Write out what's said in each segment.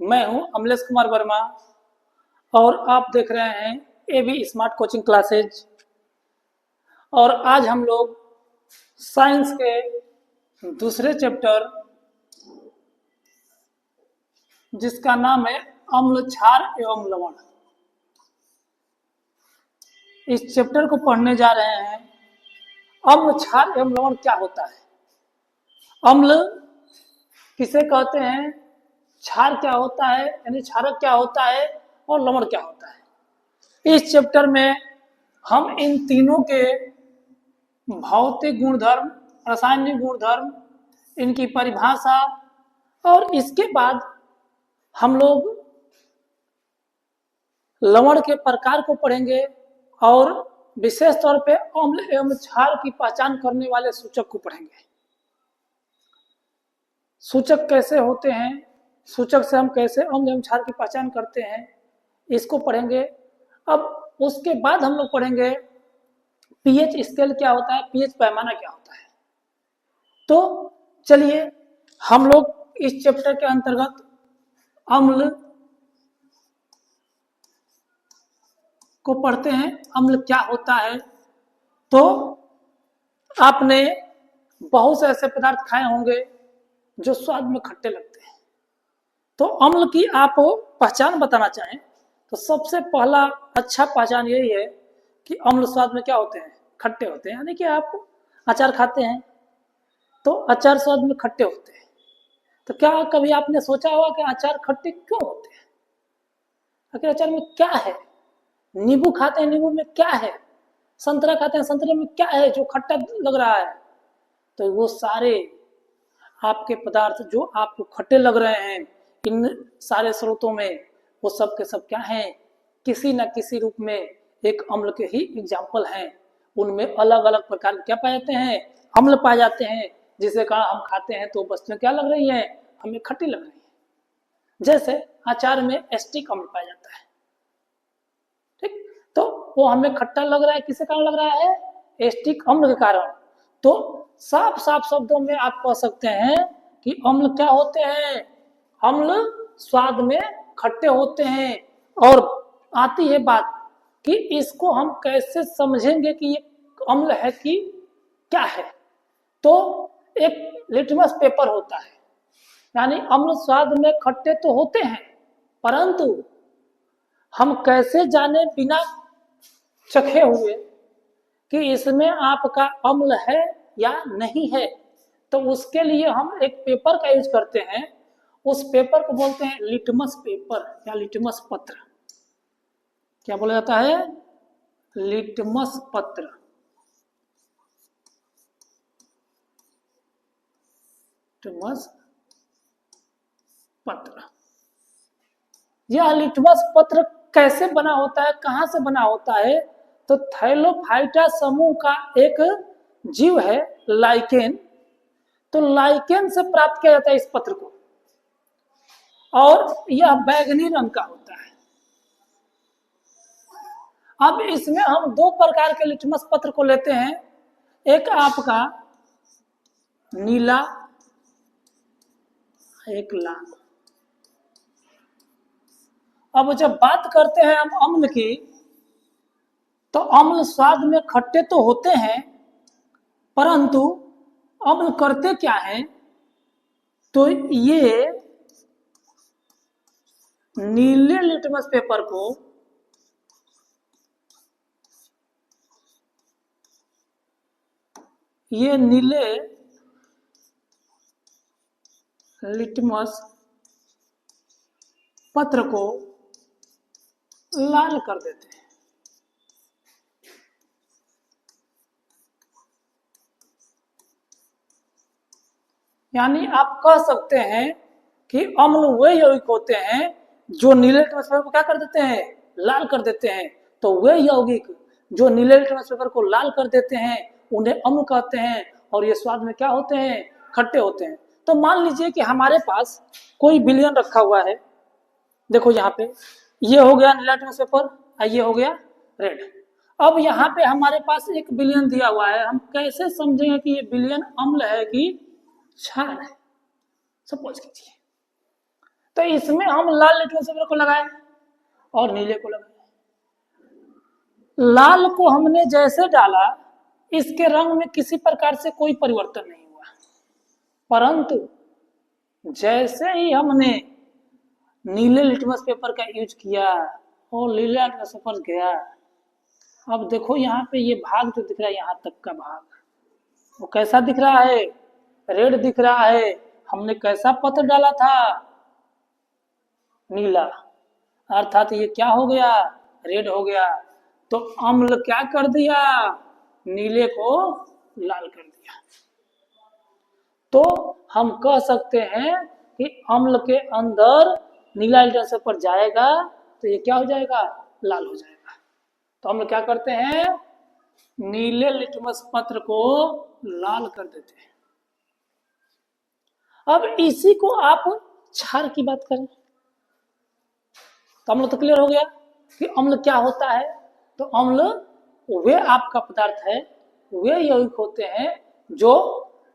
मैं हूं अमलेश कुमार वर्मा और आप देख रहे हैं एबी स्मार्ट कोचिंग क्लासेज। और आज हम लोग साइंस के दूसरे चैप्टर जिसका नाम है अम्ल क्षार एवं लवण, इस चैप्टर को पढ़ने जा रहे हैं। अम्ल क्षार एवं लवण क्या होता है, अम्ल किसे कहते हैं, क्षार क्या होता है यानी क्षारक क्या होता है और लवण क्या होता है। इस चैप्टर में हम इन तीनों के भौतिक गुणधर्म, रासायनिक गुणधर्म, इनकी परिभाषा और इसके बाद हम लोग लवण के प्रकार को पढ़ेंगे और विशेष तौर पे अम्ल एवं क्षार की पहचान करने वाले सूचक को पढ़ेंगे। सूचक कैसे होते हैं, सूचक से हम कैसे अम्ल एवं क्षार की पहचान करते हैं, इसको पढ़ेंगे। अब उसके बाद हम लोग पढ़ेंगे पीएच स्केल क्या होता है, पीएच पैमाना क्या होता है। तो चलिए हम लोग इस चैप्टर के अंतर्गत अम्ल को पढ़ते हैं। अम्ल क्या होता है, तो आपने बहुत से ऐसे पदार्थ खाए होंगे जो स्वाद में खट्टे लगते हैं। तो अम्ल की आप पहचान बताना चाहें तो सबसे पहला अच्छा पहचान यही है कि अम्ल स्वाद में क्या होते हैं, खट्टे होते हैं। यानी कि आप अचार खाते हैं तो अचार स्वाद में खट्टे होते हैं। तो क्या कभी आपने सोचा होगा कि अचार खट्टे क्यों होते हैं, आखिर अचार में क्या है। नींबू खाते हैं, नींबू में क्या है। संतरा खाते हैं, संतरे में क्या है जो खट्टा लग रहा है। तो वो सारे आपके पदार्थ जो आपको खट्टे लग रहे हैं, इन सारे स्रोतों में वो सब के सब क्या हैं, किसी न किसी रूप में एक अम्ल के ही एग्जाम्पल हैं। उनमें अलग अलग प्रकार के क्या पाए जाते हैं, अम्ल पाए जाते हैं, जिसके कारण हम खाते हैं तो वस्तुएं क्या लग रही हैं, हमें खट्टी लग रही है। जैसे अचार में एस्टिक अम्ल पाया जाता है, ठीक, तो वो हमें खट्टा लग रहा है, किसके कारण लग रहा है, एस्टिक अम्ल के कारण। तो साफ साफ शब्दों में आप कह सकते हैं कि अम्ल क्या होते हैं, अम्ल स्वाद में खट्टे होते हैं। और आती है बात कि इसको हम कैसे समझेंगे कि ये अम्ल है कि क्या है। तो एक लिटमस पेपर होता है, यानी अम्ल स्वाद में खट्टे तो होते हैं, परंतु हम कैसे जाने बिना चखे हुए कि इसमें आपका अम्ल है या नहीं है। तो उसके लिए हम एक पेपर का यूज करते हैं, उस पेपर को बोलते हैं लिटमस पेपर या लिटमस पत्र। क्या बोला जाता है, लिटमस पत्र। लिटमस पत्र, यह लिटमस पत्र कैसे बना होता है, कहां से बना होता है, तो थैलोफाइटा समूह का एक जीव है लाइकेन। तो लाइकेन से प्राप्त किया जाता है इस पत्र को, और यह बैगनी रंग का होता है। अब इसमें हम दो प्रकार के लिटमस पत्र को लेते हैं, एक आपका नीला, एक लाल। अब जब बात करते हैं हम अम्ल की, तो अम्ल स्वाद में खट्टे तो होते हैं, परंतु अम्ल करते क्या है, तो ये नीले लिटमस पेपर को ये नीले लिटमस पत्र को लाल कर देते हैं। यानी आप कह सकते हैं कि अम्ल वे यौगिक होते हैं जो नीले लिटमस पेपर को क्या कर देते हैं, लाल कर देते हैं। तो वे यौगिक जो नीले लिटमस पेपर को लाल कर देते हैं उन्हें अम्ल कहते हैं, और ये स्वाद में क्या होते हैं, खट्टे होते हैं। तो मान लीजिए कि हमारे पास कोई विलयन रखा हुआ है, देखो यहाँ पे ये हो गया नीला लिटमस पेपर, ये हो गया रेड। अब यहाँ पे हमारे पास एक विलयन दिया हुआ है, हम कैसे समझेंगे कि ये विलयन अम्ल है कि क्षार है, सपोज कीजिए। तो इसमें हम लाल लिटमस पेपर को लगाए और नीले को लगाए। लाल को हमने जैसे डाला, इसके रंग में किसी प्रकार से कोई परिवर्तन नहीं हुआ, परंतु जैसे ही हमने नीले लिटमस पेपर का यूज किया और नीला लिटमस पेपर गया, अब देखो यहाँ पे ये भाग जो दिख रहा है, यहाँ तक का भाग, वो कैसा दिख रहा है? रेड दिख रहा है। हमने कैसा पत्र डाला था? नीला, अर्थात ये क्या हो गया? रेड हो गया। तो अम्ल क्या कर दिया? नीले को लाल कर दिया। तो हम कह सकते हैं कि अम्ल के अंदर नीला लिटमस पेपर जाएगा तो ये क्या हो जाएगा? लाल हो जाएगा। तो हम क्या करते हैं? नीले लिटमस पत्र को लाल कर देते हैं। अब इसी को आप क्षार की बात करें तो अम्ल तो क्लियर हो गया कि अम्ल क्या होता है। तो अम्ल वे आपका पदार्थ है, वे यौगिक होते हैं जो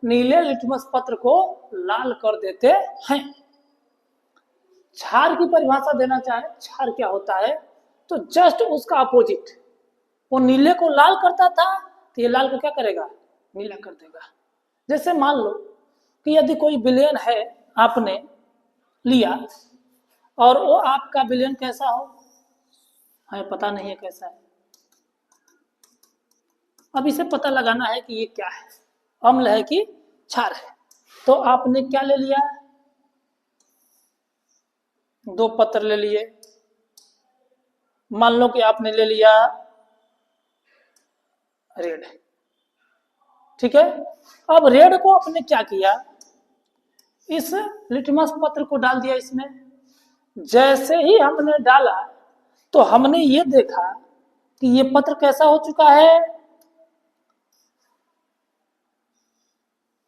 नीले लिटमस पत्र को लाल कर देते हैं। क्षार की परिभाषा देना चाहे, क्षार क्या होता है, तो जस्ट उसका अपोजिट। वो नीले को लाल करता था तो ये लाल को क्या करेगा? नीला कर देगा। जैसे मान लो कि यदि कोई विलेन है, आपने लिया और वो आपका विलेन कैसा हो, हमें पता नहीं है कैसा है। अब इसे पता लगाना है कि ये क्या है, अम्ल है कि क्षार है। तो आपने क्या ले लिया? 2 पत्र ले लिए। मान लो कि आपने ले लिया रेड, ठीक है। अब रेड को आपने क्या किया? इस लिटमस पत्र को डाल दिया इसमें। जैसे ही हमने डाला तो हमने ये देखा कि ये पत्र कैसा हो चुका है?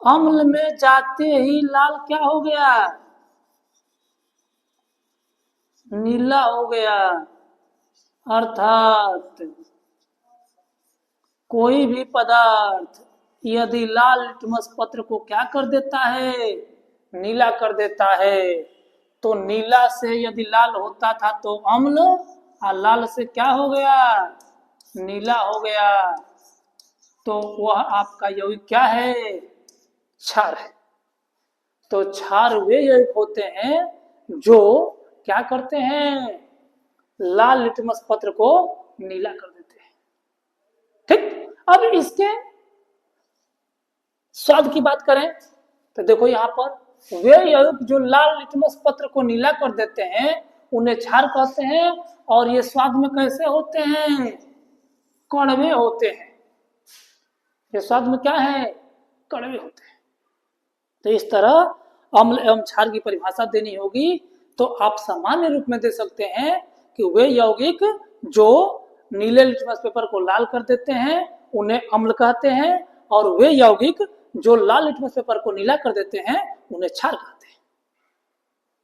अम्ल में जाते ही लाल क्या हो गया? नीला हो गया। अर्थात कोई भी पदार्थ यदि लाल लिटमस पत्र को क्या कर देता है? नीला कर देता है। तो नीला से यदि लाल होता था तो अम्ल, और लाल से क्या हो गया? नीला हो गया। तो वह आपका यौगिक क्या है? क्षार है। तो क्षार वे यौगिक होते हैं जो क्या करते हैं? लाल लिटमस पत्र को नीला कर देते हैं। ठीक। अब इसके स्वाद की बात करें तो देखो यहां पर वे यौगिक जो लाल लिटमस पत्र को नीला कर देते हैं उन्हें क्षार कहते हैं। और ये स्वाद में कैसे होते हैं? कड़वे होते हैं। ये स्वाद में क्या है? कड़वे होते हैं। तो इस तरह अम्ल एवं क्षार की परिभाषा देनी होगी तो आप सामान्य रूप में दे सकते हैं कि वे यौगिक जो नीले लिटमस पेपर को लाल कर देते हैं उन्हें अम्ल कहते हैं, और वे यौगिक जो लाल लिटमस पेपर को नीला कर देते हैं उन्हें क्षार कहते हैं।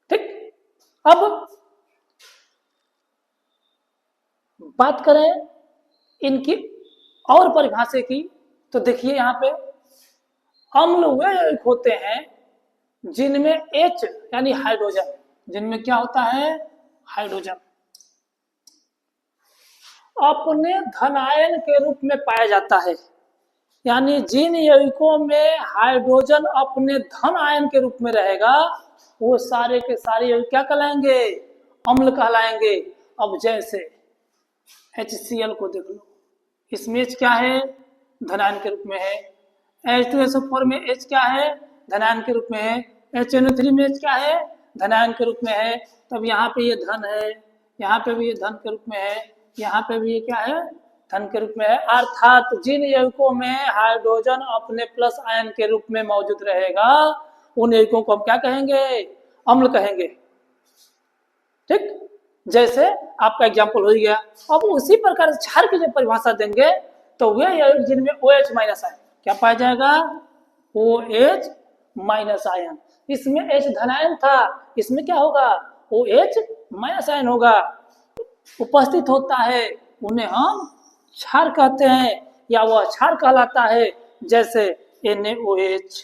ठीक। अब बात करें इनकी और परिभाषा की तो देखिए यहां पे अम्ल वे यौगिक होते हैं जिनमें H यानी हाइड्रोजन, जिनमें क्या होता है? हाइड्रोजन अपने धन आयन के रूप में पाया जाता है। यानी जिन यौगिकों में हाइड्रोजन अपने धन आयन के रूप में रहेगा वो सारे के सारे यौगिक क्या कहलाएंगे? अम्ल कहलाएंगे। अब जैसे HCl को देख लो, इसमें H क्या है? धन आयन के रूप में है। H2SO4 में H क्या है? धन आयन के रूप में है। HNO3 में H क्या है? धन आयन के रूप में है। तब यहाँ पे ये धन है, यहाँ पे भी ये धन के रूप में है, यहाँ पे भी ये क्या है? धन के रूप में है। अर्थात जिन यौगिकों में हाइड्रोजन अपने प्लस आयन के रूप में मौजूद रहेगा उन यौगिकों को हम क्या कहेंगे? अम्ल कहेंगे। ठीक। जैसे आपका एग्जाम्पल हो गया। अब उसी प्रकार से क्षार की जब परिभाषा देंगे तो वे यौगिक जिनमें OH माइनस आयन क्या पाया जाएगा? OH minus ion. इसमें H धनायन था, इसमें क्या होगा? OH माइनस आयन होगा, उपस्थित होता है, उन्हें हम क्षार कहते हैं या वह क्षार कहलाता है। जैसे NaOH,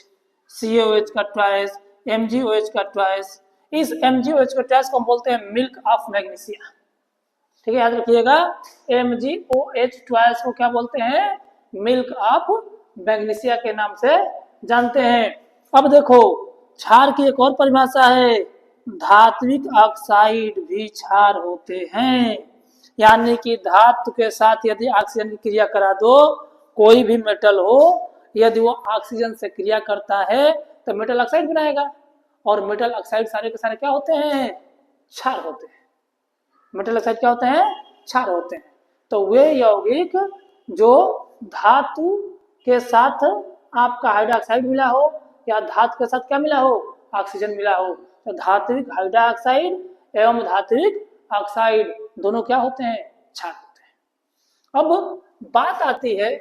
CaOH का ट्वाइस, MgOH का ट्वाइस, इस MgOH के टेस्ट को हम बोलते हैं मिल्क ऑफ मैग्नीशिया। ठीक है, याद रखिएगा, MgOH ट्वाइस को क्या बोलते हैं? मिल्क ऑफ मैग्नीशिया के नाम से जानते हैं। अब देखो, क्षार की एक और परिभाषा है, धात्विक ऑक्साइड भी क्षार होते हैं। यानी कि धातु के साथ यदि ऑक्सीजन की क्रिया करा दो, कोई भी मेटल हो, यदि वो ऑक्सीजन से क्रिया करता है तो मेटल ऑक्साइड बनाएगा, और मेटल ऑक्साइड सारे के सारे क्या होते हैं? क्षार होते हैं। मेटल ऑक्साइड क्या होते हैं? क्षार होते हैं। तो वे यौगिक जो धातु के साथ आपका हाइड्रोक्साइड मिला हो या धातु के साथ क्या मिला हो? ऑक्सीजन मिला हो, तो धात्विक हाइड्रोक्साइड एवं धात्विक ऑक्साइड दोनों क्या होते हैं? क्षार होते हैं। अब बात आती है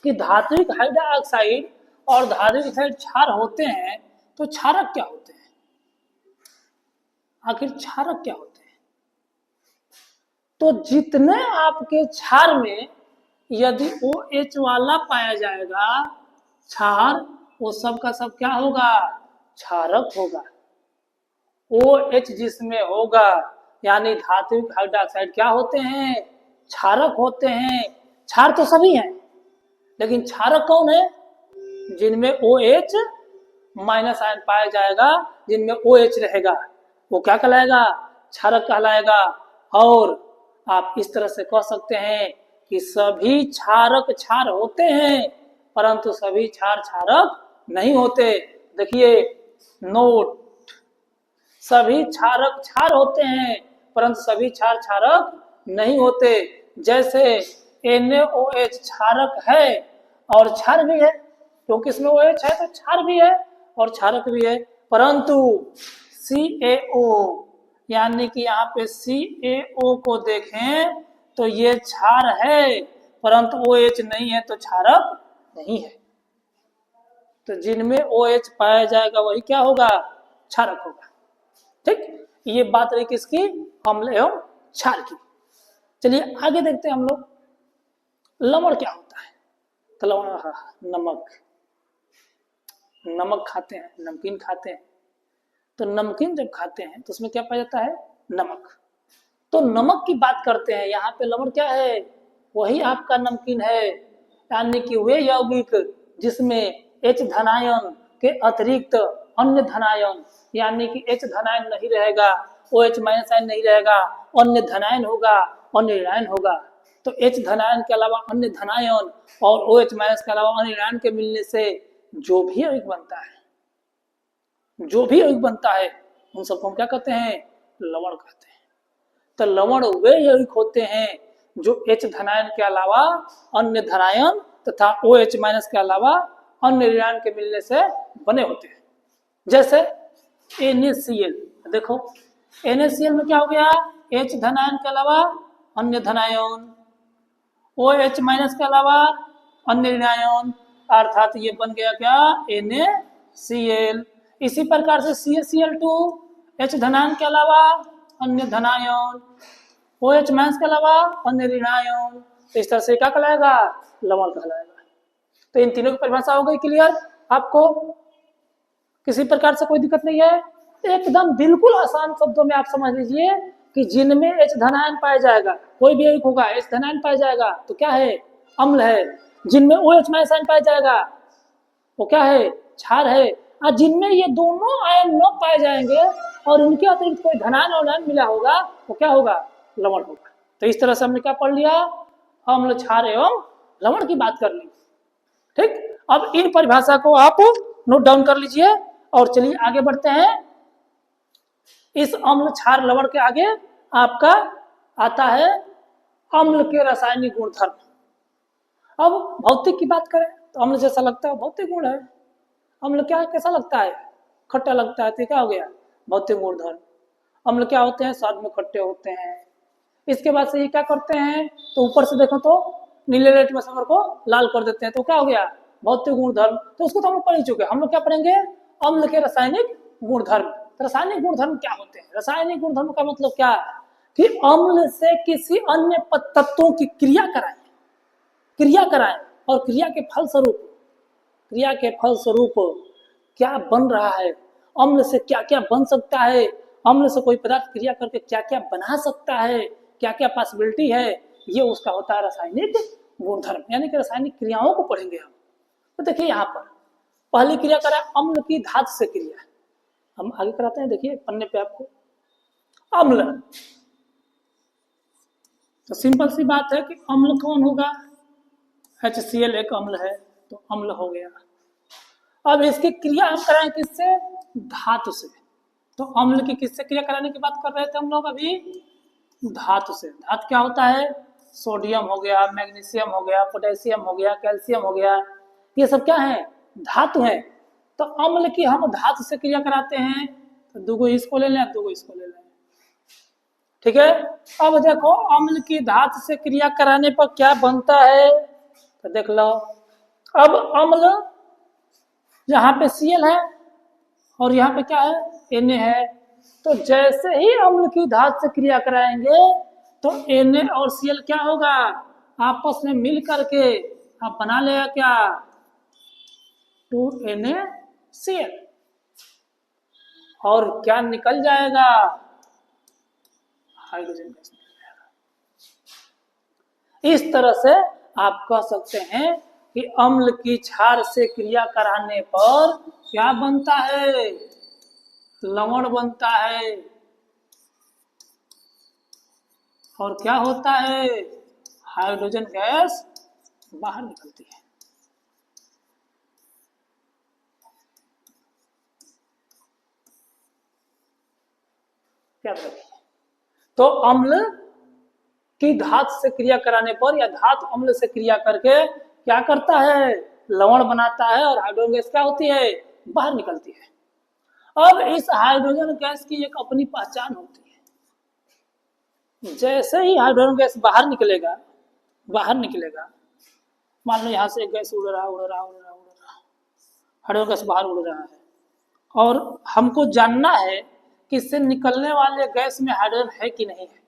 कि धात्विक हाइड्रोक्साइड और धात्विक ऑक्साइड क्षार होते हैं, तो क्षारक क्या होते हैं? आखिर क्षारक क्या होते हैं? तो जितने आपके क्षार में यदि OH वाला पाया जाएगा क्षार, वो सब का सब क्या होगा? क्षारक होगा। OH जिसमें होगा, यानी धात्विक हाइड्रोक्साइड क्या होते हैं? क्षारक होते हैं। क्षार तो सभी हैं, लेकिन क्षारक कौन है? जिनमें OH माइनस आयन पाया जाएगा, जिनमें OH रहेगा, वो क्या कहलाएगा? क्षारक कहलाएगा। और आप इस तरह से कह सकते हैं कि सभी क्षारक क्षार होते हैं, परंतु सभी क्षार क्षारक नहीं होते। देखिए नोट, सभी क्षारक क्षार होते हैं, परंतु सभी क्षार क्षारक नहीं होते। जैसे NaOH क्षारक है और क्षार भी है, क्योंकि इसमें OH है तो क्षार भी है और क्षारक भी है। परंतु CaO, यानी कि यहाँ पे CaO को देखें तो ये क्षार है, परंतु OH नहीं है, तो क्षारक नहीं है। तो जिनमें OH पाया जाएगा वही क्या होगा? क्षारक होगा। ठीक, ये बात रही किसकी? अम्ल एवं क्षार की। चलिए आगे देखते हैं हम लोग, लवण क्या होता है? तो लवण, नमक, नमक खाते हैं, नमकीन खाते हैं, तो नमकीन जब खाते हैं तो उसमें क्या पाया जाता है? नमक। तो नमक की बात करते हैं, यहाँ पे लवण क्या है? वही आपका नमकीन है। यानी कि वे यौगिक जिसमें H धनायन के अतिरिक्त अन्य धनायन, यानी कि H धनायन नहीं रहेगा, OH माइनस आयन नहीं रहेगा, अन्य धनायन होगा, अन्य ऋणायन होगा। तो H धनायन के अलावा अन्य धनायन और OH माइनस के अलावा अन्य ऋणायन के मिलने से जो भी यौगिक बनता है, जो भी यौगिक बनता है, उन सबको हम क्या कहते हैं? लवण कहते हैं। तो लवण वे यौगिक होते हैं जो H धनायन के अलावा अन्य धनायन तथा OH माइनस के अलावा अन्य ऋणायन के मिलने से बने होते हैं। जैसे NaCl, देखो NaCl में क्या हो गया? H धनायन के अलावा अन्य धनायन, OH माइनस के अलावा अन्य ऋणायन, अर्थात ये बन गया क्या? NaCl। इसी प्रकार से CaCl2, H धनायन के अलावा अन्य धनायन, OH माइनस के अलावा अन्य ऋणायन, इस तरह से क्या कहलाएगा? लवण कहलाएगा। तो इन तीनों की परिभाषा हो गई क्लियर? आपको किसी प्रकार से कोई दिक्कत नहीं है? एकदम बिल्कुल आसान शब्दों में आप समझ लीजिए कि जिनमें H धनायन पाया जाएगा, कोई भी यौगिक होगा H धनायन पाया जाएगा तो क्या है? अम्ल है। जिनमें OH माइनस आयन पाया जाएगा वो क्या है? क्षार है। और जिनमें ये दोनों आयन न पाए जाएंगे और उनके अतिरिक्त कोई धनायन और आयन मिला होगा वो क्या होगा? लवण होगा। तो इस तरह से हमने क्या पढ़ लिया? अम्ल, क्षार एवं लवण की बात कर ली। ठीक, अब इन परिभाषा को आप नोट डाउन कर लीजिए और चलिए आगे बढ़ते हैं। इस अम्ल, क्षार, लवण के आगे आपका आता है अम्ल के रासायनिक गुणधर्म। अब भौतिक की बात करें तो अम्ल जैसा लगता है भौतिक गुण है। अम्ल क्या, कैसा लगता है? खट्टा लगता है, तो क्या हो गया? भौतिक गुणधर्म। अम्ल क्या होते हैं? स्वाद में खट्टे होते हैं। इसके बाद से ये क्या करते हैं? तो ऊपर से देखो तो नीले रेट में सफर को लाल कर देते हैं, तो क्या हो गया? भौतिक गुणधर्म। तो उसको तो हम लोग पढ़ ही चुके हैं। हम लोग क्या पढ़ेंगे? अम्ल के रासायनिक गुणधर्म। रासायनिक गुणधर्म क्या होते हैं? रासायनिक गुणधर्म का मतलब क्या है? कि अम्ल से किसी अन्य तत्वों की क्रिया कराएं और क्रिया के फलस्वरूप क्या बन रहा है अम्ल से क्या क्या बन सकता है, अम्ल से कोई पदार्थ क्रिया करके क्या क्या बना सकता है, क्या क्या पॉसिबिलिटी है, ये उसका होता है रासायनिक गुणधर्म, यानी कि रासायनिक क्रियाओं को पढ़ेंगे हम। तो देखिए यहाँ पर पहली क्रिया करा अम्ल की धातु से क्रिया, हम आगे कराते हैं, देखिए पन्ने पे आपको अम्ल। तो सिंपल सी बात है कि अम्ल कौन होगा, HCl एक अम्ल है, तो अम्ल हो गया। अब इसकी क्रिया हम कराएं किससे, धातु से। तो अम्ल की किससे क्रिया कराने की बात कर रहे थे हम लोग अभी, धातु से। धातु क्या होता है, सोडियम हो गया, मैग्नीशियम हो गया, पोटेशियम हो गया, कैल्शियम हो गया, ये सब क्या है, धातु है। तो अम्ल की हम धातु से क्रिया कराते हैं, तो दूगो इसको ले लें, दूगो इसको ले लें, ठीक है। अब देखो अम्ल की धातु से क्रिया कराने पर क्या बनता है, तो देख लो। अब अम्ल यहाँ पे Cl है और यहाँ पे क्या है, Na है। तो जैसे ही अम्ल की धातु से क्रिया कराएंगे तो Na और Cl क्या होगा, आपस में मिल करके आप बना लेगा क्या, 2NaCl, और क्या निकल जाएगा, हाइड्रोजन गैस निकल जाएगा। इस तरह से आप कह सकते हैं कि अम्ल की क्षार से क्रिया कराने पर क्या बनता है, लवण बनता है, और क्या होता है, हाइड्रोजन गैस बाहर निकलती है। क्या रखिए, तो अम्ल की धातु से क्रिया कराने पर या धातु अम्ल से क्रिया करके क्या करता है, लवण बनाता है, और हाइड्रोजन गैस क्या होती है, बाहर निकलती है। अब इस हाइड्रोजन गैस की एक अपनी पहचान होती है। जैसे ही हाइड्रोजन गैस बाहर निकलेगा, मान लो यहाँ से एक गैस उड़ रहा, हाइड्रोजन गैस बाहर उड़ रहा है, और हमको जानना है कि इससे निकलने वाले गैस में हाइड्रोजन है कि नहीं है,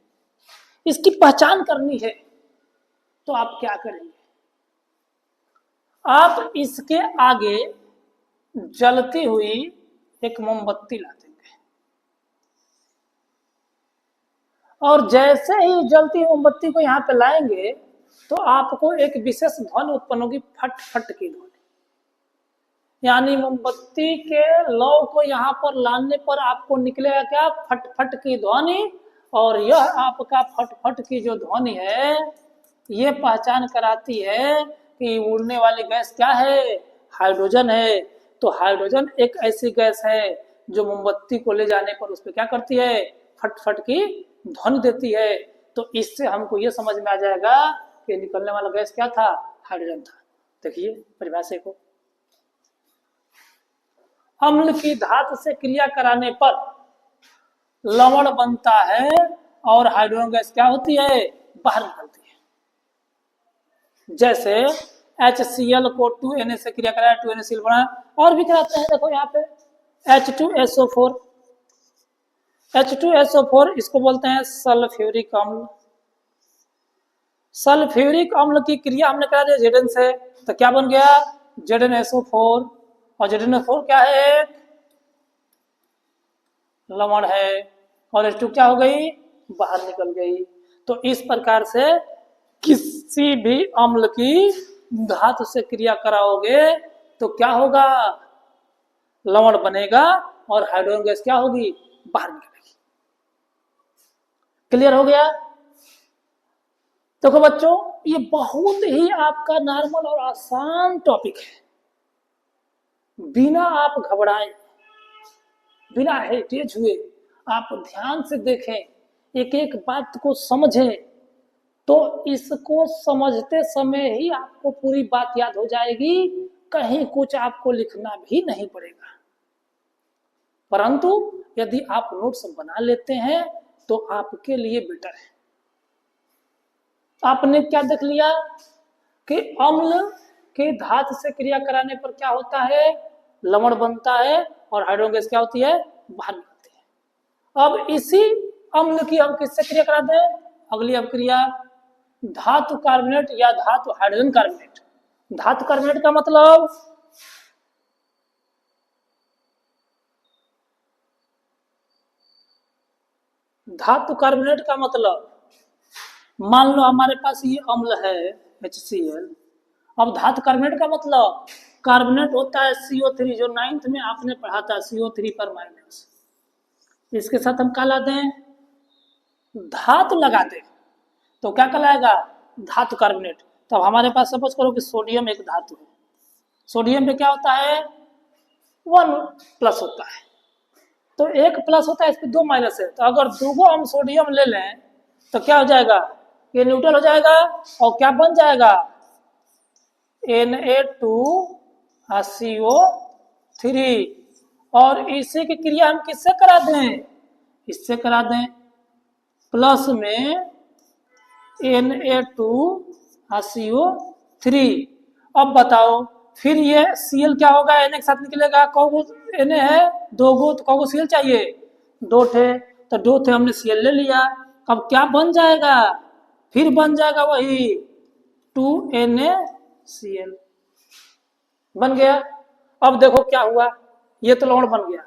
इसकी पहचान करनी है। तो आप क्या करेंगे, आप इसके आगे जलती हुई एक मोमबत्ती ला देंगे, और जैसे ही जलती मोमबत्ती को यहाँ पे लाएंगे तो आपको एक विशेष ध्वनि उत्पन्न होगी, फट फट की ध्वनि। यानी मोमबत्ती के लौ को यहाँ पर लाने पर आपको निकलेगा क्या, फट फट की ध्वनि। और यह आपका फट फट की जो ध्वनि है, ये पहचान कराती है कि उड़ने वाली गैस क्या है, हाइड्रोजन है। तो हाइड्रोजन एक ऐसी गैस है जो मोमबत्ती को ले जाने पर उस पर क्या करती है, फट फट की ध्वनि देती है। तो इससे हमको ये समझ में आ जाएगा कि निकलने वाला गैस क्या था, हाइड्रोजन था। देखिए परिभाषा को, अम्ल की धातु से क्रिया कराने पर लवण बनता है और हाइड्रोजन गैस क्या होती है, बाहर निकलती है। जैसे HCl को 2Na से क्रिया कराया, 2NaCl बना, और भी कराते हैं। देखो यहाँ पे H2SO4, H2SO4 इसको बोलते हैं सल्फ्यूरिक अम्ल। सल्फ्यूरिक अम्ल की क्रिया हमने करा दिया Zn से, तो क्या बन गया, ZnSO4, और ZnSO4 क्या है, लवण है, और H2 क्या हो गई, बाहर निकल गई। तो इस प्रकार से किसी भी अम्ल की धातु से क्रिया कराओगे तो क्या होगा, लवण बनेगा और हाइड्रोजन गैस क्या होगी, बाहर निकलेगी। क्लियर हो गया। देखो बच्चों, ये बहुत ही आपका नॉर्मल और आसान टॉपिक है। बिना आप घबराए, बिना हेटेज हुए आप ध्यान से देखें, एक एक बात को समझें, तो इसको समझते समय ही आपको पूरी बात याद हो जाएगी, कहीं कुछ आपको लिखना भी नहीं पड़ेगा। परंतु यदि आप नोट्स बना लेते हैं तो आपके लिए बेटर है। आपने क्या देख लिया कि अम्ल के धातु से क्रिया कराने पर क्या होता है, लवण बनता है और हाइड्रोजन गैस क्या होती है, बाहर निकलती है। अब इसी अम्ल की हम किससे क्रिया कराते हैं, अगली अपक्रिया धातु कार्बोनेट या धातु हाइड्रोजन कार्बोनेट। धातु कार्बोनेट का मतलब धातु कार्बोनेट का मतलब, मान लो हमारे पास ये अम्ल है HCl। अब धातु कार्बोनेट का मतलब, कार्बोनेट होता है CO3, जो 9th में आपने पढ़ा था, CO3 पर माइनस। इसके साथ हम क्या ला दें, धातु लगा दें, तो क्या कहलाएगा, धातु कार्बोनेट। तो अब हमारे पास सपोज करो कि सोडियम एक धातु है, सोडियम में क्या होता है, 1+ होता है, तो 1+ होता है, इस पर 2 माइनस है। तो अगर 2 हम सोडियम ले लें तो क्या हो जाएगा, ये न्यूट्रल हो जाएगा और क्या बन जाएगा, Na2CO3। और इसी की क्रिया हम किससे करा दें, इससे करा दें, प्लस में Na2CO3। अब बताओ फिर ये Cl क्या होगा, Na के साथ निकलेगा, कौगो Na है 2 गो, तो कौगो Cl चाहिए 2 थे, तो 2 थे हमने Cl ले लिया। अब क्या बन जाएगा, फिर बन जाएगा वही 2NaCl बन गया। अब देखो क्या हुआ, ये तो लवण बन गया,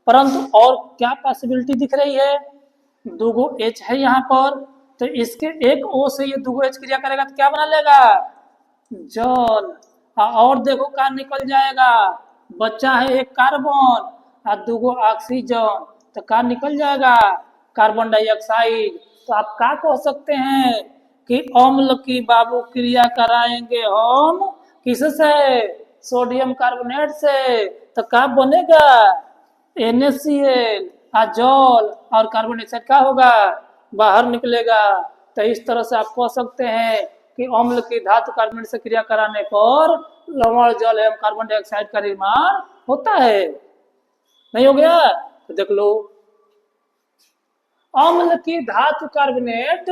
परंतु और क्या पॉसिबिलिटी दिख रही है, 2 H है यहाँ पर, तो इसके एक O से ये 2 H क्रिया करेगा तो क्या बना लेगा, जल। और देखो क्या निकल जाएगा, बच्चा है एक कार्बन और 2 ऑक्सीजन, तो क्या निकल जाएगा, कार्बन डाइऑक्साइड। तो आप क्या कह सकते हैं कि अम्ल की बाबू क्रिया कराएंगे हम किससे, सोडियम कार्बोनेट से, तो क्या बनेगा, NaCl, जल और कार्बन डाइऑक्साइड क्या होगा, बाहर निकलेगा। तो इस तरह से आप कह सकते हैं कि अम्ल की धातु कार्बोनेट से क्रिया कराने पर लवण, जल एवं कार्बन डाइऑक्साइड का निर्माण होता है। नहीं हो गया, तो देख लो, अम्ल की धातु कार्बोनेट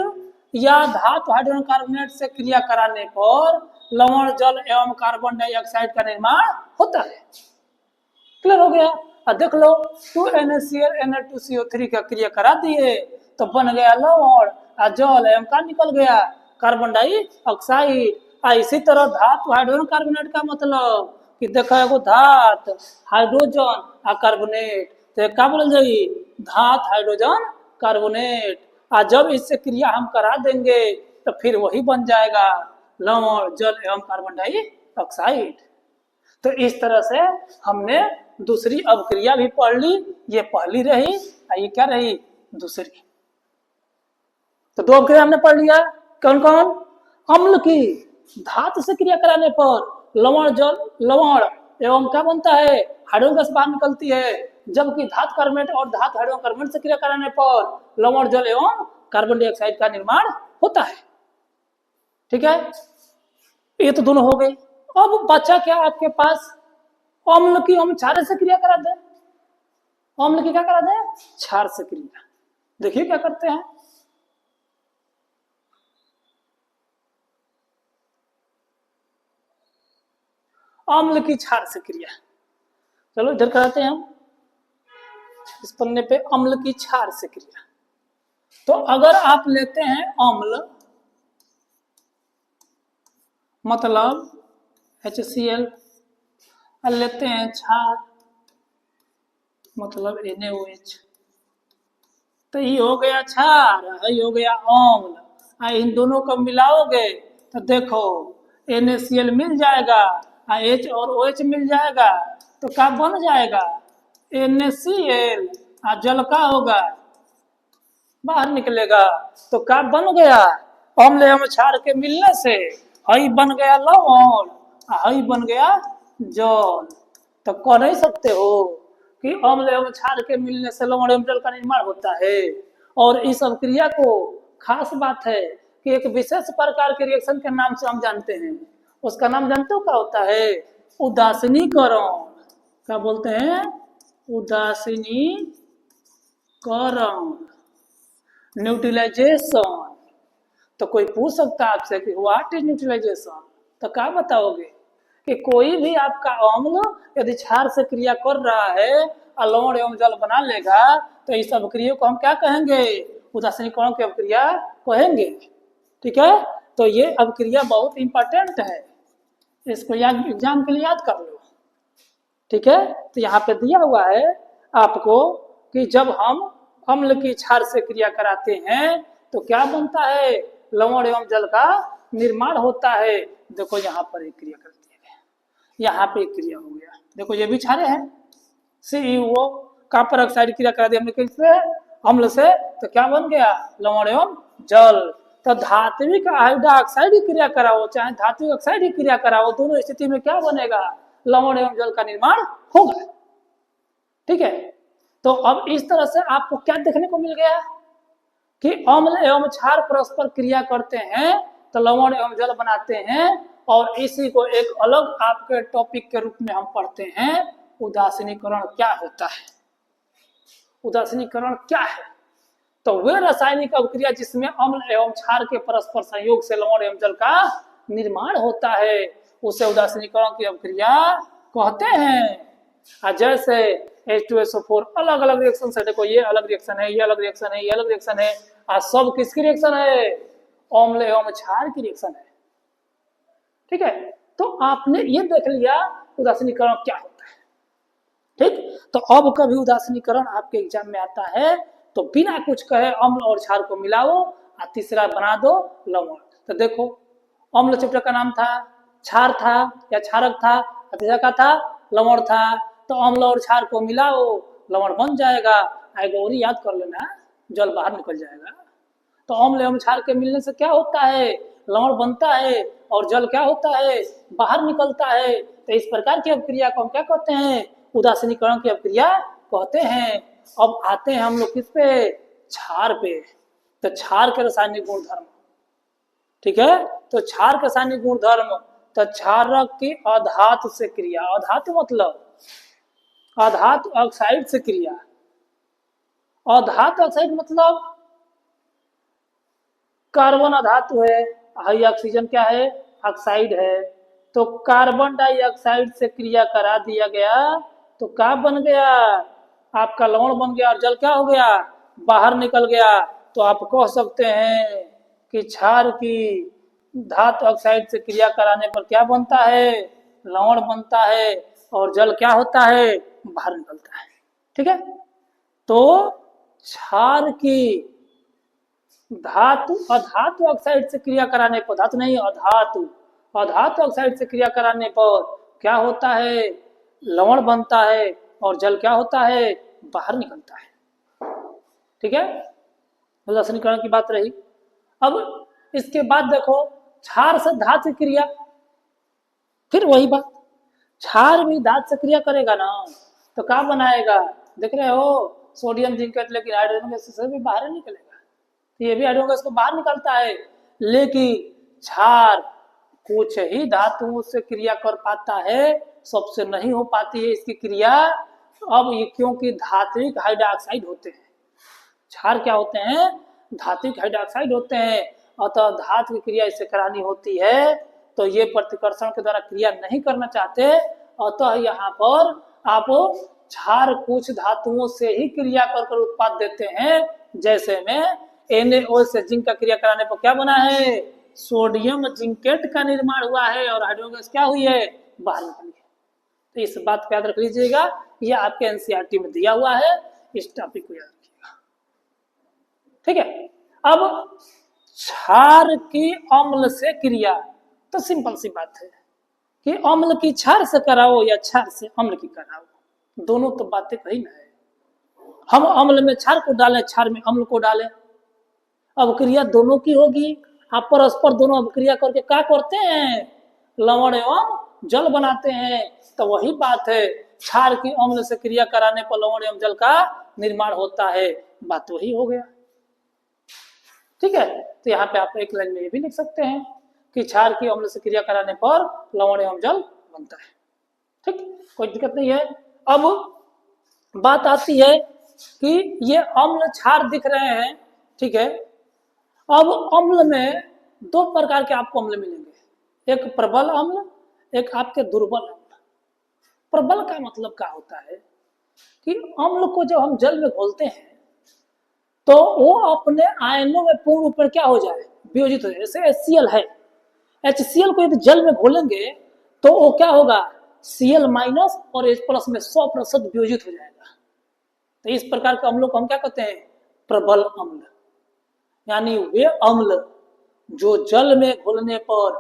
या धातु हाइड्रोजन कार्बोनेट से क्रिया कराने पर लवण, जल एवं कार्बन डाइऑक्साइड का निर्माण होता है। क्लियर हो गया। अब देख लो 2NaCl Na2CO3 का क्रिया करा दिए तो बन गया लवण, जल एवं का निकल गया कार्बन डाइऑक्साइड। इसी तरह धातु हाइड्रोजन कार्बोनेट का मतलब कि देखो एगो धात हाइड्रोजन आ कार्बोनेट, तो क्या बोल जाई, धात हाइड्रोजन कार्बोनेट। जब इससे क्रिया हम करा देंगे तो फिर वही बन जाएगा लवण, जल एवं कार्बन डाइऑक्साइड। तो इस तरह से हमने दूसरी अवक्रिया भी पढ़ ली, ये पहली रही और ये क्या रही, दूसरी। तो 2 अवक्रिया हमने पढ़ लिया, कौन कौन, अम्ल की धातु से क्रिया कराने पर लवण, जल, लवण एवं क्या बनता है, हाइड्रोजन गैस बाहर निकलती है, जबकि धातु कार्बोनेट और धातु हाइड्रोजन कार्बोनेट से क्रिया कराने पर लवण, जल एवं कार्बन डाइऑक्साइड का निर्माण होता है। ठीक है, ये तो दोनों हो गए। अब बचा क्या आपके पास, अम्ल की हम क्षार से क्रिया करा दें, अम्ल की क्या करा दें, क्षार से क्रिया। देखिए क्या करते हैं, अम्ल की क्षार से क्रिया, चलो इधर कराते हैं हम इस पन्ने पे, अम्ल की क्षार से क्रिया। तो अगर आप लेते हैं अम्ल, मतलब HCl, और लेते हैं क्षार मतलब NaOH, तो ये हो गया क्षार, ये हो गया अम्ल। इन दोनों को मिलाओगे तो देखो NaCl मिल जाएगा, H और OH मिल जाएगा, तो क्या बन जाएगा, NaCl, जल का होगा बाहर निकलेगा, तो क्या बन गया, अम्ल एवं क्षार के मिलने से हई बन गया लवण, हई बन गया जल। तो कह नहीं सकते हो कि अम्ल एवं क्षार के मिलने से लवण एवं जल का निर्माण होता है। और इस अभिक्रिया को खास बात है कि एक विशेष प्रकार के रिएक्शन के नाम से हम जानते हैं, उसका नाम जानते हो क्या होता है, उदासीनीकरण। क्या बोलते हैं, उदासीनीकरण, न्यूट्रलाइजेशन। तो कोई पूछ सकता है आपसे कि व्हाट इज न्यूट्रलाइजेशन, तो क्या बताओगे कि कोई भी आपका अम्ल यदि क्षार से क्रिया कर रहा है और लवण एवं जल बना लेगा तो इस अभिक्रिया को हम क्या कहेंगे, उदासीनीकरण की अभिक्रिया कहेंगे। ठीक है, तो ये अभिक्रिया बहुत इंपॉर्टेंट है, इसको एग्जाम के लिए याद कर लो। ठीक है, तो यहाँ पे दिया हुआ है आपको कि जब हम अम्ल की क्षार से क्रिया कराते हैं तो क्या बनता है, लवण एवं जल का निर्माण होता है। देखो यहाँ पर एक क्रिया करती है, यहाँ पे एक क्रिया हो गया, देखो ये भी क्षारे हैं, CuO कॉपर ऑक्साइड क्रिया करा दी हमने किससे, अम्ल से, तो क्या बन गया, लवण एवं जल। तो धात्विक हाइड्रोक्साइड क्रिया कराओ चाहे धात्विक ऑक्साइड क्रिया कराओ, दोनों स्थिति में क्या बनेगा, लवण एवं जल का निर्माण होगा। ठीक है, तो अब इस तरह से आपको क्या देखने को मिल गया कि अम्ल एवं क्षार परस्पर क्रिया करते हैं तो लवण एवं जल बनाते हैं, और इसी को एक अलग आपके टॉपिक के रूप में हम पढ़ते हैं, उदासीनीकरण क्या होता है। उदासीनीकरण क्या है, तो वे रासायनिक अभिक्रिया जिसमें अम्ल एवं क्षार के परस्पर संयोग से लवण एवं जल का निर्माण होता है, उसे उदासीनीकरण की अभिक्रिया कहते हैं। जैसे H2SO4 अलग अलग रिएक्शन से, देखो ये अलग रिएक्शन है, ये अलग रिएक्शन है, ये अलग रिएक्शन है, आज सब किसकी रिएक्शन है, अम्ल एवं क्षार की रिएक्शन है। ठीक है, तो आपने ये देख लिया उदासीनीकरण क्या होता है। ठीक, तो अब कभी उदासीनीकरण आपके एग्जाम में आता है तो बिना कुछ कहे अम्ल और क्षार को मिलाओ और तीसरा बना दो लवण। तो देखो अम्ल चैप्टर का नाम था, क्षार था या क्षारक था, तीसरा का था लवण था, तो अम्ल और क्षार को मिलाओ लवण बन जाएगा। एक और याद कर लेना, जल बाहर निकल जाएगा। तो अम्ल एवं क्षार के मिलने से क्या होता है, लवण बनता है और जल क्या होता है, बाहर निकलता है। तो इस प्रकार की अभिक्रिया को हम क्या कहते हैं, उदासीनीकरण की अभिक्रिया कहते हैं। अब आते हैं हम लोग किस पे, क्षार पे। तो क्षार के रासायनिक गुणधर्म, ठीक है, तो क्षार के रासायनिक गुणधर्म, तो क्षारक की अधातु से क्रिया, अधातु मतलब अधातु ऑक्साइड से क्रिया, अधातु ऑक्साइड मतलब कार्बन अधातु है, हाई ऑक्सीजन क्या है, ऑक्साइड है, तो कार्बन डाइऑक्साइड से क्रिया करा दिया गया तो क्या बन गया, आपका लवण बन गया और जल क्या हो गया, बाहर निकल गया। तो आप कह सकते हैं कि क्षार की धातु ऑक्साइड से क्रिया कराने पर क्या बनता है, लवण बनता है और जल क्या होता है, बाहर निकलता है। ठीक है, तो क्षार की धातु अधातु ऑक्साइड से क्रिया कराने पर, धातु नहीं अधातु, अधातु ऑक्साइड से क्रिया कराने पर क्या होता है, लवण बनता है और जल क्या होता है, बाहर निकलता है। ठीक है, उदासीनीकरण की बात रही। अब इसके बाद देखो क्षार से धातु क्रिया, फिर वही बात, क्षार भी धातु से क्रिया करेगा ना तो क्या बनाएगा, देख रहे हो सोडियम जिंकेट, लेकिन हाइड्रोजन गैस से भी बाहर निकलेगा, तो ये भी हाइड्रोजन गैस को बाहर निकलता है। लेकिन क्षार कुछ ही धातुओं से क्रिया कर पाता है, सबसे नहीं हो पाती है इसकी क्रिया। अब ये क्योंकि धात्विक हाइड्रोक्साइड होते हैं, क्षार क्या होते हैं, धात्विक हाइड्रोक्साइड होते हैं, अतः धातु की क्रिया इससे करानी होती है, तो ये प्रतिकर्षण के द्वारा क्रिया नहीं करना चाहते, अतः यहाँ पर आप क्षार कुछ धातुओं से ही क्रिया कर उत्पाद देते हैं। जैसे में NaO से जिंक का क्रिया कराने पर क्या बना है, सोडियम जिंकेट का निर्माण हुआ है और हाइड्रोजन गैस क्या हुई है, बाहर निकली है। तो इस बात को याद रख लीजिएगा, यह आपके एनसीईआरटी में दिया हुआ है, इस टॉपिक को याद रखिएगा। ठीक है, अब क्षार की अम्ल से क्रिया, तो सिंपल सी बात है कि अम्ल की क्षार से कराओ या क्षार से अम्ल की कराओ, दोनों तो बातें कही ना है। हम अम्ल में क्षार को डालें, क्षार में अम्ल को डालें, अब क्रिया दोनों की होगी। आप परस्पर दोनों अभिक्रिया करके क्या करते हैं, लवण एवं जल बनाते हैं। तो वही बात है, क्षार की अम्ल से क्रिया कराने पर लवण एवं जल का निर्माण होता है, बात वही हो गया। ठीक है, तो यहाँ पे आप एक लाइन में ये भी लिख सकते हैं कि क्षार की अम्ल से क्रिया कराने पर लवण एवं जल बनता है। ठीक, कोई दिक्कत नहीं है। अब बात आती है कि ये अम्ल क्षार दिख रहे हैं, ठीक है, अब अम्ल में दो प्रकार के आपको अम्ल मिलेंगे, एक प्रबल अम्ल, एक आपके दुर्बल अम्ल। प्रबल का मतलब क्या होता है कि अम्ल को जब हम जल में घोलते हैं तो वो अपने आयनों में पूर्ण रूप में क्या हो जाए, वियोजित हो जाए। जैसे HCl है, HCl को यदि जल में घोलेंगे तो वो क्या होगा, Cl माइनस और H प्लस में 100% वियोजित हो जाएगा। तो इस प्रकार के अम्लों को हम क्या कहते हैं, प्रबल अम्ल, यानी वे अम्ल जो जल में घुलने पर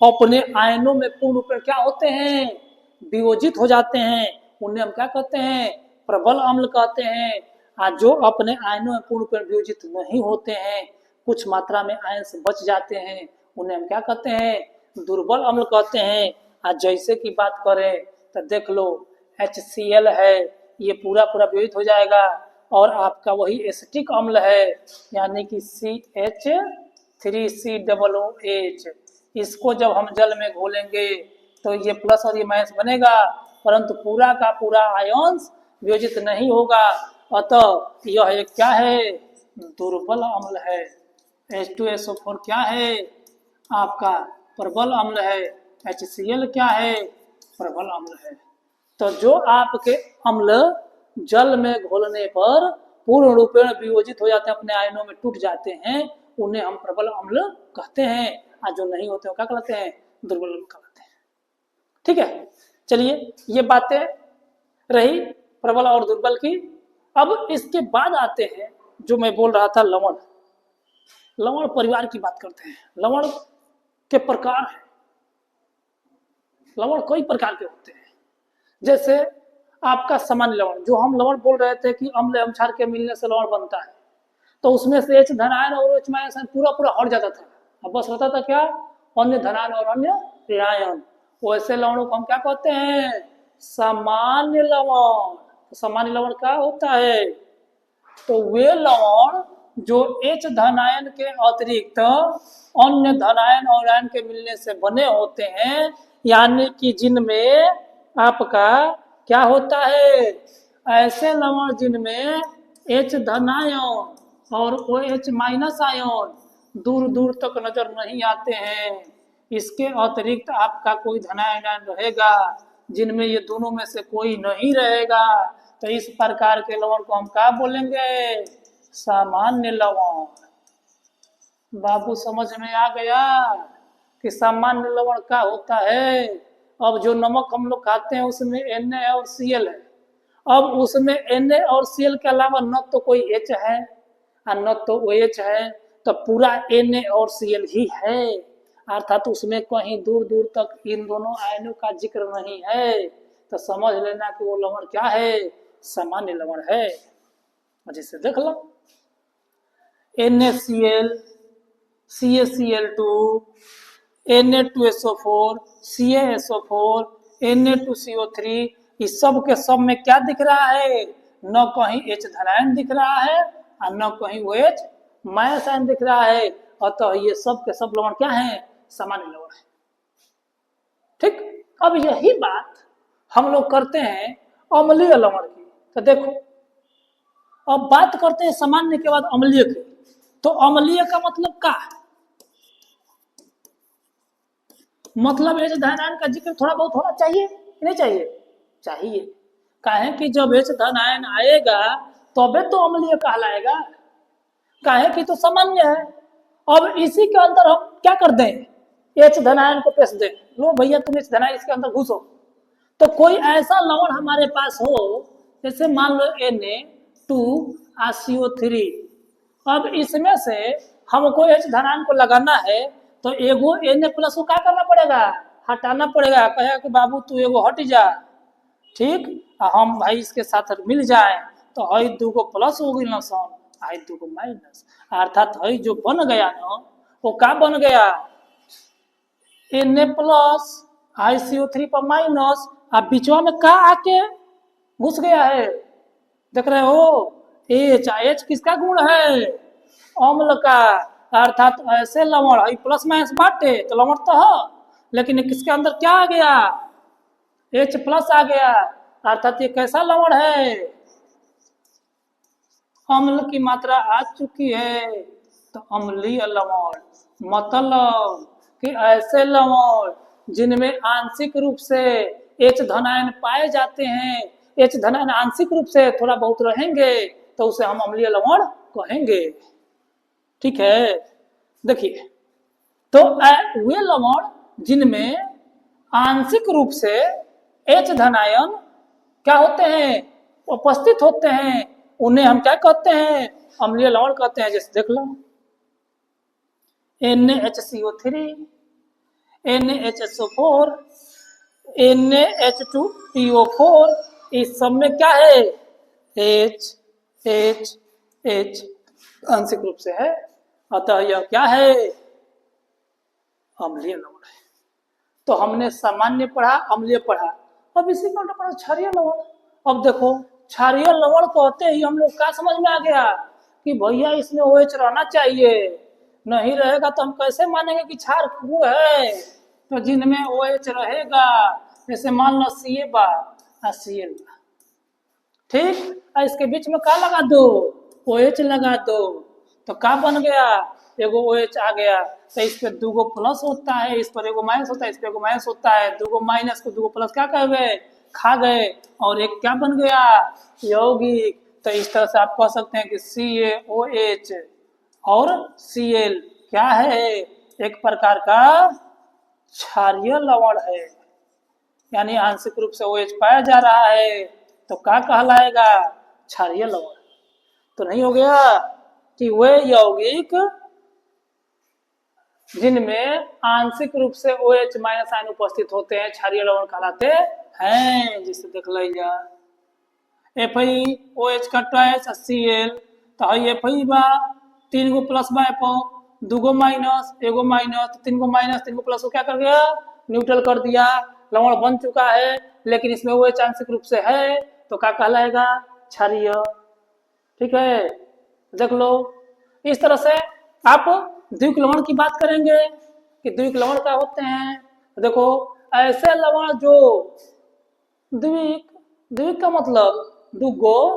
अपने आयनों में पूर्ण रूप में क्या होते हैं, वियोजित हो जाते हैं, उन्हें हम क्या कहते हैं, प्रबल अम्ल कहते हैं। और जो अपने आयनों में पूर्ण रूप में वियोजित नहीं होते हैं, कुछ मात्रा में आयन से बच जाते हैं, उन्हें हम क्या कहते हैं, दुर्बल अम्ल कहते हैं। आज जैसे की बात करें तो देख लो HCl है, ये पूरा पूरा वियोजित हो जाएगा और आपका वही एसिटिक अम्ल है, यानी कि CH3COOH। इसको जब हम जल में घोलेंगे तो ये प्लस और ये माइनस बनेगा, परंतु पूरा का पूरा आयन्स वियोजित नहीं होगा, अतः यह एक क्या है, दुर्बल अम्ल है। H2SO4 क्या है, आपका प्रबल अम्ल है। HCl क्या है, प्रबल अम्ल है। तो जो आपके अम्ल जल में घोलने पर पूर्ण रूप में वियोजित हो जाते हैं, अपने आयनों में टूट जाते हैं, उन्हें हम प्रबल अम्ल कहते हैं। और जो नहीं होते हैं क्या कहते हैं, दुर्बल अम्ल कहते हैं। ठीक है, चलिए ये बातें रही प्रबल और दुर्बल की। अब इसके बाद आते हैं जो मैं बोल रहा था, लवण। लवण परिवार की बात करते हैं। लवण के प्रकार हैं, लवण कई प्रकार के होते हैं। जैसे आपका सामान्य लवण, जो हम लवण बोल रहे थे कि अम्ल एवं क्षार के मिलने से लवण बनता है, तो उसमें से H धनायन और OH माइनस पूरा पूरा हट जाता था, अब बस रहता था क्या, अन्य धनायन और अन्य ऋणायन। वैसे लवणों को हम क्या कहते हैं, सामान्य लवण। सामान्य लवण क्या होता है, तो वे लवण जो H धनायन के अतिरिक्त अन्य धनायन और आयन के मिलने से बने होते हैं, यानी कि जिनमें आपका क्या होता है, ऐसे लवण जिनमें H धनायन और OH माइनस आयन दूर दूर तक नजर नहीं आते हैं, इसके अतिरिक्त आपका कोई धनायन आयन रहेगा जिनमें ये दोनों में से कोई नहीं रहेगा, तो इस प्रकार के लवण को हम क्या बोलेंगे, सामान्य लवण। बाबू समझ में आ गया कि सामान्य लवण क्या होता है। अब जो नमक हम लोग खाते हैं उसमें Na और Cl है, अब उसमें Na और Cl के अलावा न तो कोई H है और न तो OH है, तो पूरा Na और Cl ही है, अर्थात उसमें कहीं दूर दूर तक इन दोनों आयनों का जिक्र नहीं है, तो समझ लेना कि वो लवण क्या है, सामान्य लवण है। जिसे देख लो NaCl, CaCl2, Na2SO4, CaSO4, Na2CO3, इस सब के सब में क्या दिख रहा है, न कहीं H धनायन दिख रहा है और न कहीं OH माइनस आयन दिख रहा है, अतः ये सब के सब लवण क्या है, सामान्य लवण है। ठीक, अब यही बात हम लोग करते हैं अम्लीय लवण की। तो देखो अब बात करते हैं सामान्य के बाद अम्लीय की। तो अम्लीय का मतलब क्या है, मतलब H धनायन का जिक्र थोड़ा बहुत होना चाहिए, नहीं चाहिए, चाहिए। काहे कि जब H धनायन आएगा तबे तो अम्लीय कहलाएगा, काहे कि तो सामान्य है। अब इसी के अंदर हम क्या कर दें, H धनायन को पेश दें, लो भैया तुम H धनायन इसके अंदर घुसो। तो कोई ऐसा लवण हमारे पास हो, जैसे मान लो Na2CO3, अब इसमें से हमको H धनायन को लगाना है, तो एगो Na प्लस को क्या करना पड़ेगा, हटाना पड़ेगा, कहेगा कि बाबू तू एगो हट जा, ठीक, हम भाई इसके साथ मिल जाए, तो हई दूगो प्लस हो गई ना सन, आई दूगो माइनस, अर्थात हई जो बन गया ना वो क्या बन गया, Na प्लस ICO3 पर माइनस, अब बीचवा में क्या आके घुस गया है, देख रहे हो, H किसका गुण है, अम्ल का, अर्थात ऐसे लवण है प्लस माइनस बांटे तो लवण तो है, लेकिन किसके अंदर क्या आ गया, H प्लस आ गया, अर्थात ये कैसा लवण है, अम्ल की मात्रा आ चुकी है, तो अम्लीय लवण। मतलब कि ऐसे लवण जिनमें आंशिक रूप से H धनायन पाए जाते हैं, H धनायन आंशिक रूप से थोड़ा बहुत रहेंगे, तो उसे हम अम्लीय लवण कहेंगे। ठीक है, देखिए तो वे लवण जिनमें आंशिक रूप से H धनायन क्या होते हैं, उपस्थित होते हैं, उन्हें हम क्या कहते हैं, अम्लीय लवण कहते हैं। जैसे देख लो NaHCO3, NaHSO4, NaH2PO4, इस सब में क्या है H H H आंशिक रूप से है, अतः यह क्या है अम्लीय लवण है। तो हमने सामान्य पढ़ा, अम्लीय पढ़ा, अब इसी का उल्टा पढ़ा क्षारीय लवण। अब देखो क्षारीय लवण कहते ही हम लोग क्या समझ में आ गया कि भैया इसमें OH रहना चाहिए, नहीं रहेगा तो हम कैसे मानेंगे कि क्षार गुण है। तो जिनमें OH रहेगा, जैसे मान लो Ca बा Cl बा, ठीक, इसके बीच में क्या लगा दो OH लगा दो, तो क्या बन गया एगो OH आ गया। तो इस पे दूगो प्लस होता है, इस पर एगो माइनस होता है, इस पे एगो माइनस होता है, दूगो माइनस को दूगो प्लस क्या कर गए खा गए, और एक क्या बन गया यौगिक। तो इस तरह से आप कह सकते हैं कि CaOH और Cl क्या है एक प्रकार का क्षारीय लवण है, यानी आंशिक रूप से OH पाया जा रहा है, तो क्या कहलाएगा क्षारीय लवण। तो नहीं हो गया कि वे यौगिक जिनमें आंशिक रूप से OH माइनस आयन उपस्थित होते हैं क्षारीय लवण कहलाते हैं। जिसे देख लीजिए FeOH का ट्वाइस Cl, तो Fe बा 3 गो प्लस बा F, 2 गो माइनस, एगो माइनस, 3 गो माइनस 3 गो प्लस को क्या कर दिया न्यूट्रल कर दिया, लवण बन चुका है, लेकिन इसमें OH आंशिक रूप से है, तो क्या कहलाएगा क्षारीय। ठीक है, देख लो इस तरह से आप द्विक लवण की बात करेंगे कि द्विक लवण क्या होते हैं। देखो ऐसे लवण जो द्विक, द्विक का मतलब दुगो,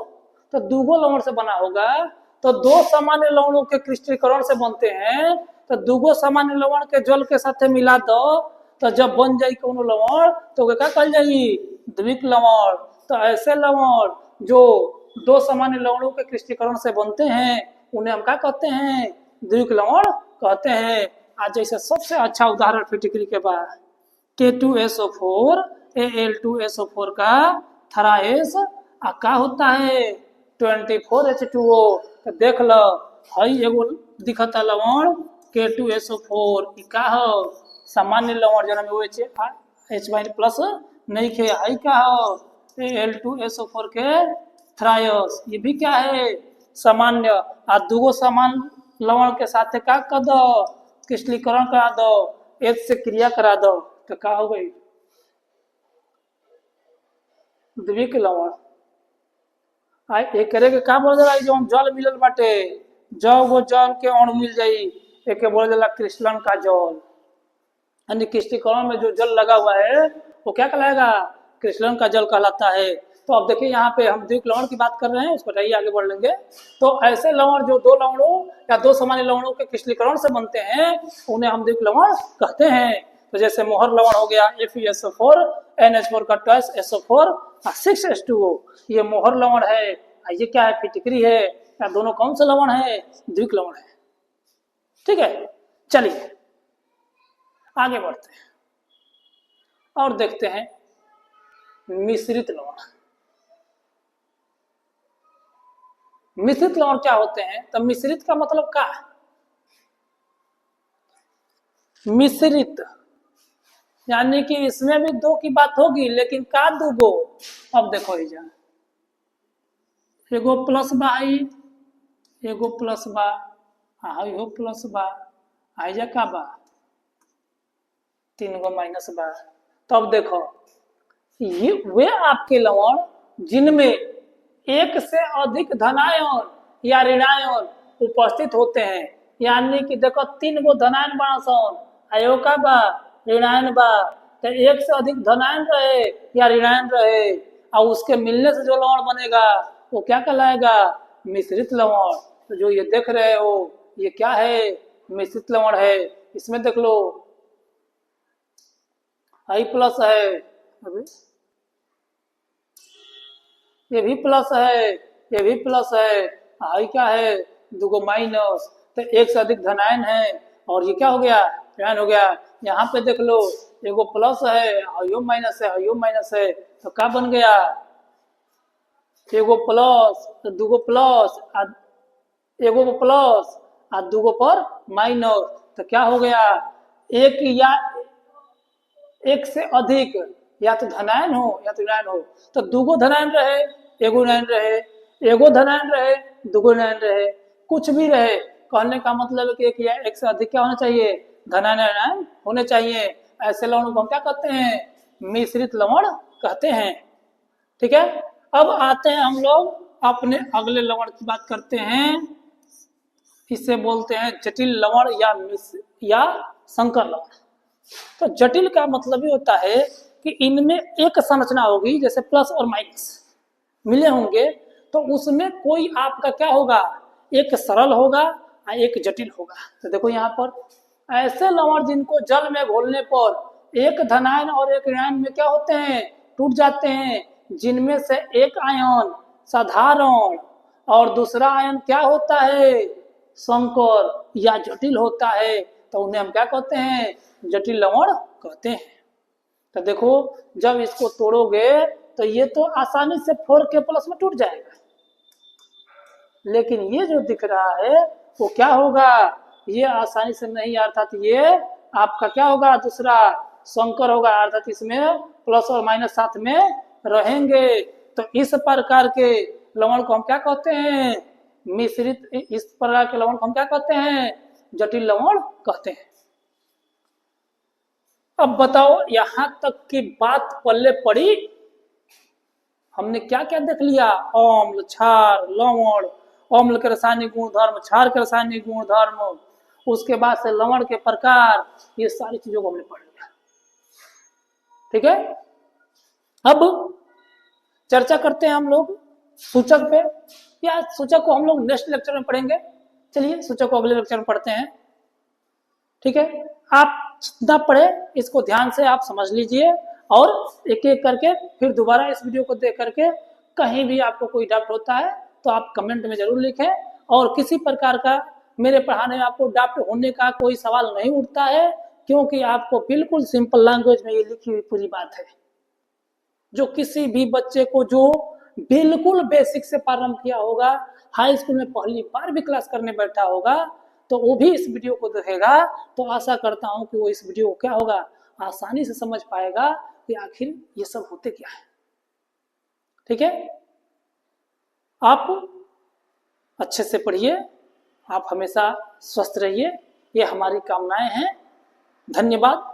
तो दुगो लवण से बना होगा, तो दो सामान्य लवणों के क्रिस्टलीकरण से बनते हैं, तो दुगो सामान्य लवण के जल के साथ मिला दो, तो जब बन जाई कोनो लवण तो क्या कहल जाई द्विक लवण। तो ऐसे लवण जो दो सामान्य लवणों के क्रिस्टलीकरण से बनते हैं उन्हें हम क्या कहते हैं द्विक लवण कहते हैं। आज जैसे सबसे अच्छा उदाहरण फिटकरी के बाद K2SO4 Al2SO4 का थराएस क्या होता है 24H2O। तो देख लो हई एगो दिखता लवण K2SO4 का हो सामान्य लवण जना में OH प्लस नहीं खे, हई का हो Al2SO4 के थरायस, ये भी क्या है सामान्य। आ दूगो समान लवण के साथ क्या कर दो क्रिस्टलीकरण करा दो, H से क्रिया करा दो, तो क्या हो गई द्विक लवण। एक करे के का बोल जाला जो जल मिलल बाटे, जब वो जल के अणु मिल जाई एक बोल जाला क्रिस्टलन का जल, यानी क्रिस्टलीकरण में जो जल लगा हुआ है वो क्या कहलाएगा क्रिस्टलन का जल कहलाता है। तो अब देखिए यहाँ पे हम द्विक लवण की बात कर रहे हैं, उसको बताइए आगे बढ़ लेंगे। तो ऐसे लवण जो दो लवणों या दो सामान्य लवणों के क्रिस्टलीकरण से बनते हैं उन्हें हम द्विक लवण कहते हैं। तो जैसे मोहर लवण हो गया FeSO4 NH4 का ट्वाइस SO4 6H2O, ये मोहर लवण है। ये क्या है फिटकरी है, या दोनों कौन सा लवण है द्विक लवण है। ठीक है, चलिए आगे बढ़ते हैं और देखते हैं मिश्रित लवण। मिश्रित लवण क्या होते हैं, तो मिश्रित का मतलब क्या है, मिश्रित यानी कि इसमें भी दो की बात होगी लेकिन का दूगो। अब देखो एगो प्लस बा एगो प्लस बा हो प्लस बा आइजा का बा 3 गो माइनस बा। तो अब देखो ये वे आपके लवण जिनमें एक से अधिक धनायन या ऋणायन उपस्थित होते हैं, यानी कि देखो 3 गो धनायन बना सन आयो का बा ऋणायन बा, तो एक से अधिक धनायन रहे या ऋणायन रहे और उसके मिलने से जो लवण बनेगा वो क्या कहलाएगा मिश्रित लवण। तो जो ये देख रहे हो ये क्या है मिश्रित लवण है। इसमें देख लो I प्लस है, अभी ये भी प्लस है, ये भी प्लस है, I क्या है दुगो माइनस, तो एक से अधिक धनायन है और ये क्या हो गया ऋणायन हो गया। यहाँ पे देख लो एगो प्लस है हयो माइनस है, हयो माइनस है, तो क्या बन गया एगो प्लस तो दूगो प्लस एगो पर प्लस और दूगो पर माइनस, तो क्या हो गया, एक या एक से अधिक या तो धनायन हो या तो ऋणायन हो, तो दूगो धनायन रहे एगो ऋणायन रहे, एगो धनायन रहे दूगो ऋणायन रहे, कुछ भी रहे, कहने का मतलब है कि एक या एक से अधिक क्या होना चाहिए, धनायन ऋणायन होने चाहिए। ऐसे लवण को हम क्या कहते हैं, मिश्रित लवण कहते हैं। ठीक है, अब आते हैं हम लोग अपने अगले लवण की बात करते हैं, इसे बोलते हैं जटिल लवण या संकर लवण। तो जटिल का मतलब ये होता है कि इनमें एक संरचना होगी, जैसे प्लस और माइनस मिले होंगे, तो उसमें कोई आपका क्या होगा, एक सरल होगा और एक जटिल होगा। तो देखो यहाँ पर ऐसे लवण जिनको जल में घोलने पर एक धनायन और एक ऋणायन में क्या होते हैं, टूट जाते हैं, जिनमें से एक आयन साधारण और दूसरा आयन क्या होता है, संकर या जटिल होता है, तो उन्हें हम क्या कहते हैं, जटिल लवण कहते हैं। तो देखो जब इसको तोड़ोगे तो ये तो आसानी से 4 के प्लस में टूट जाएगा, लेकिन ये जो दिख रहा है वो क्या होगा, ये आसानी से नहीं, अर्थात ये आपका क्या होगा, दूसरा संकर होगा, अर्थात इसमें प्लस और माइनस साथ में रहेंगे। तो इस प्रकार के लवण को हम क्या कहते हैं, मिश्रित, इस प्रकार के लवण को हम क्या कहते हैं, जटिल लवण कहते हैं। अब बताओ यहां तक की बात पल्ले पड़ी, हमने क्या क्या देख लिया, अम्ल, क्षार, लवण, अम्ल के रासायनिक गुणधर्म, क्षार के रासायनिक गुणधर्म, उसके बाद से लवण के प्रकार, ये सारी चीजों को हमने पढ़ लिया। ठीक है, अब चर्चा करते हैं हम लोग सूचक पे, या सूचक को हम लोग नेक्स्ट लेक्चर में पढ़ेंगे। चलिए सूचक को अगले लेक्चर में पढ़ते हैं। ठीक है, आप जितना पढ़े इसको ध्यान से आप समझ लीजिए, और एक एक करके फिर दोबारा इस वीडियो को देख करके कहीं भी आपको कोई डाउट होता है तो आप कमेंट में जरूर लिखें, और किसी प्रकार का मेरे पढ़ाने में आपको डाउट होने का कोई सवाल नहीं उठता है, क्योंकि आपको बिल्कुल सिंपल लैंग्वेज में ये लिखी हुई पूरी बात है, जो किसी भी बच्चे को जो बिल्कुल बेसिक से प्रारंभ किया होगा, हाई स्कूल में पहली बार भी क्लास करने बैठा होगा, तो वो भी इस वीडियो को देखेगा, तो आशा करता हूं कि वो इस वीडियो को क्या होगा, आसानी से समझ पाएगा कि आखिर ये सब होते क्या है। ठीक है, आप अच्छे से पढ़िए, आप हमेशा स्वस्थ रहिए, ये हमारी कामनाएं हैं। धन्यवाद।